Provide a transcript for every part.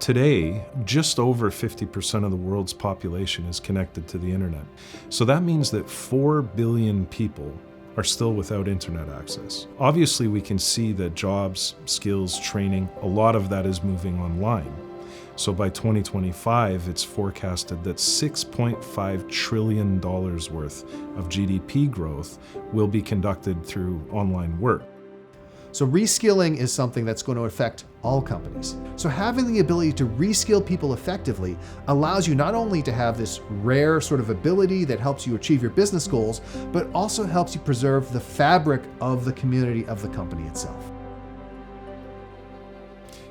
Today, just over 50% of the world's population is connected to the internet. So that means that 4 billion people are still without internet access. Obviously, we can see that jobs, skills, training, a lot of that is moving online. So by 2025, it's forecasted that $6.5 trillion worth of GDP growth will be conducted through online work. So reskilling is something that's going to affect all companies. So having the ability to reskill people effectively allows you not only to have this rare sort of ability that helps you achieve your business goals, but also helps you preserve the fabric of the community of the company itself.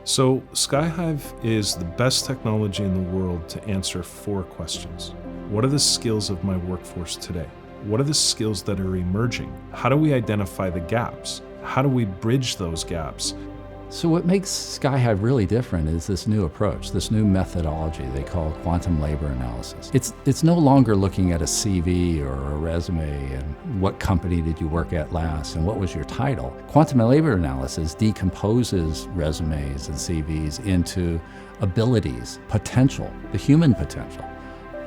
So SkyHive is the best technology in the world to answer 4 questions. What are the skills of my workforce today? What are the skills that are emerging? How do we identify the gaps? How do we bridge those gaps? So what makes SkyHive really different is this new approach, this new methodology they call quantum labor analysis. It's no longer looking at a CV or a resume and what company did you work at last and what was your title. Quantum labor analysis decomposes resumes and CVs into abilities, potential, the human potential.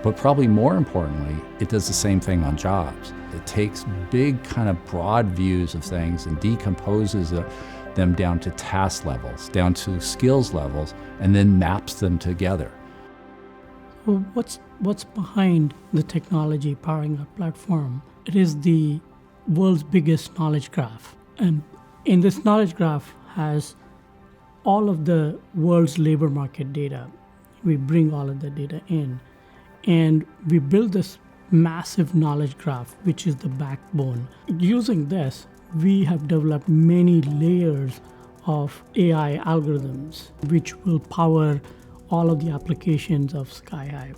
But probably more importantly, it does the same thing on jobs. It takes big kind of broad views of things and decomposes them down to task levels, down to skills levels, and then maps them together. Well, what's behind the technology powering our platform? It is the world's biggest knowledge graph. And in this knowledge graph has all of the world's labor market data. We bring all of the data in. And we build this massive knowledge graph, which is the backbone. Using this, we have developed many layers of AI algorithms, which will power all of the applications of SkyHive.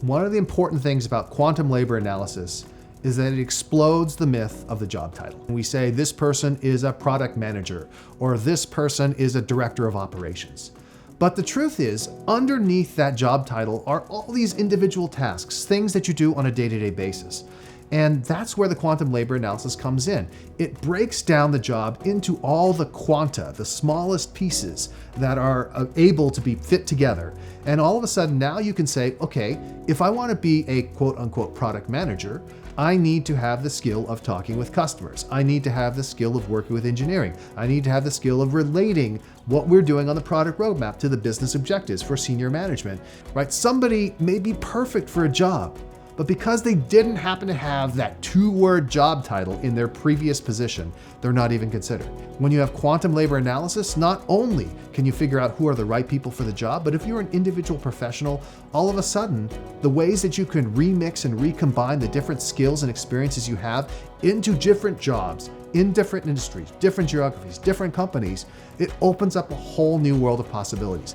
One of the important things about quantum labor analysis is that it explodes the myth of the job title. We say this person is a product manager, or this person is a director of operations. But the truth is, underneath that job title are all these individual tasks, things that you do on a day-to-day basis. And that's where the quantum labor analysis comes in. It breaks down the job into all the quanta, the smallest pieces that are able to be fit together. And all of a sudden now you can say, okay, if I want to be a quote unquote product manager, I need to have the skill of talking with customers. I need to have the skill of working with engineering. I need to have the skill of relating what we're doing on the product roadmap to the business objectives for senior management, right? Somebody may be perfect for a job, but because they didn't happen to have that 2-word job title in their previous position, they're not even considered. When you have quantum labor analysis, not only can you figure out who are the right people for the job, but if you're an individual professional, all of a sudden, the ways that you can remix and recombine the different skills and experiences you have into different jobs, in different industries, different geographies, different companies, it opens up a whole new world of possibilities.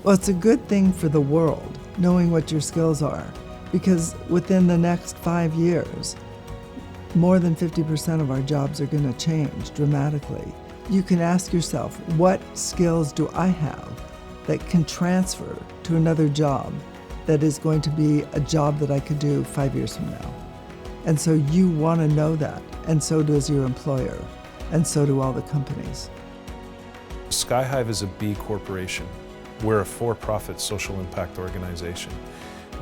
Well, it's a good thing for the world, knowing what your skills are. Because within the next 5 years, more than 50% of our jobs are going to change dramatically. You can ask yourself, what skills do I have that can transfer to another job that is going to be a job that I could do 5 years from now? And so you want to know that, and so does your employer, and so do all the companies. SkyHive is a B corporation. We're a for-profit social impact organization.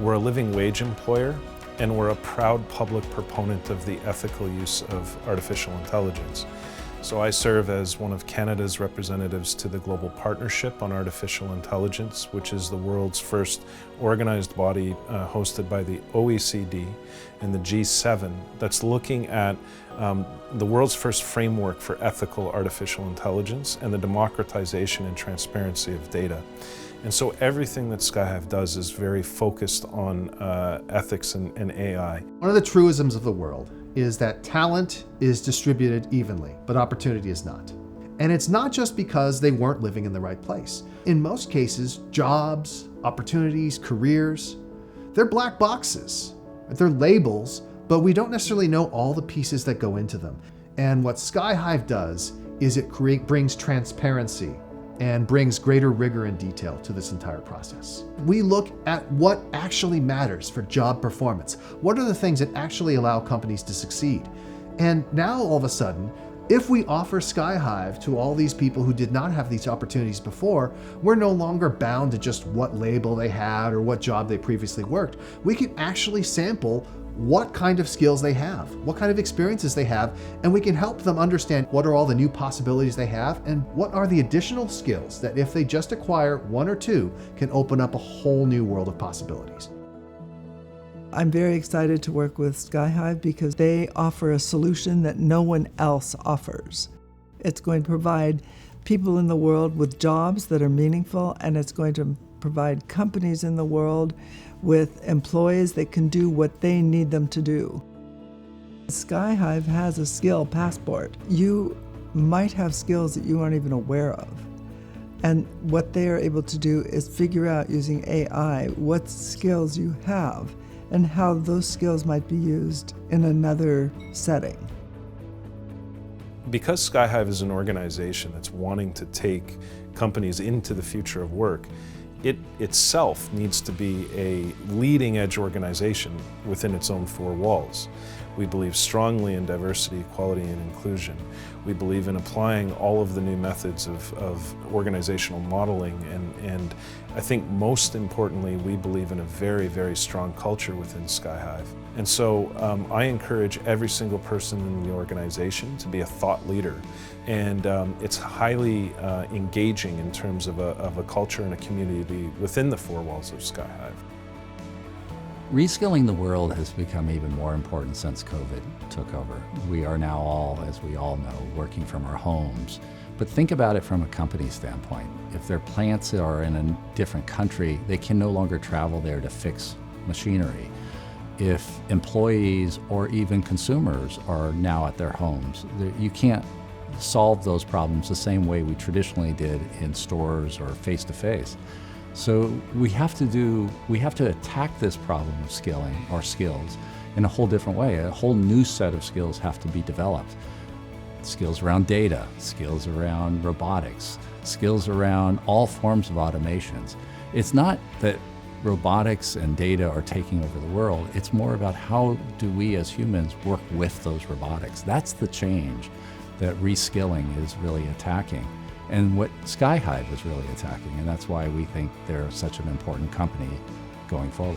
We're a living wage employer, and we're a proud public proponent of the ethical use of artificial intelligence. So I serve as one of Canada's representatives to the Global Partnership on Artificial Intelligence, which is the world's first organized body hosted by the OECD and the G7 that's looking at the world's first framework for ethical artificial intelligence and the democratization and transparency of data. And so everything that SkyHive does is very focused on ethics and AI. One of the truisms of the world is that talent is distributed evenly, but opportunity is not. And it's not just because they weren't living in the right place. In most cases, jobs, opportunities, careers, they're black boxes. They're labels, but we don't necessarily know all the pieces that go into them. And what SkyHive does is it brings transparency and brings greater rigor and detail to this entire process. We look at what actually matters for job performance. What are the things that actually allow companies to succeed? And now all of a sudden, If we offer SkyHive to all these people who did not have these opportunities before, we're no longer bound to just what label they had or what job they previously worked. We can actually sample what kind of skills they have, what kind of experiences they have, and we can help them understand what are all the new possibilities they have and what are the additional skills that if they just acquire one or two can open up a whole new world of possibilities. I'm very excited to work with SkyHive because they offer a solution that no one else offers. It's going to provide people in the world with jobs that are meaningful, and it's going to provide companies in the world with employees that can do what they need them to do. SkyHive has a skill passport. You might have skills that you aren't even aware of. And what they are able to do is figure out using AI what skills you have and how those skills might be used in another setting. Because SkyHive is an organization that's wanting to take companies into the future of work, it itself needs to be a leading edge organization within its own four walls. We believe strongly in diversity, equality, and inclusion. We believe in applying all of the new methods of organizational modeling, and I think most importantly, we believe in a very, very strong culture within SkyHive. And so I encourage every single person in the organization to be a thought leader. And it's highly engaging in terms of a culture and a community within the four walls of SkyHive. Reskilling the world has become even more important since COVID took over. We are now all, as we all know, working from our homes. But think about it from a company standpoint. If their plants are in a different country, they can no longer travel there to fix machinery. If employees or even consumers are now at their homes, you can't solve those problems the same way we traditionally did in stores or face-to-face. So we have to attack this problem of skilling or skills in a whole different way. A whole new set of skills have to be developed. Skills around data, skills around robotics, skills around all forms of automations. It's not that robotics and data are taking over the world. It's more about how do we as humans work with those robotics. That's the change that reskilling is really attacking, and what SkyHive is really attacking, and that's why we think they're such an important company going forward.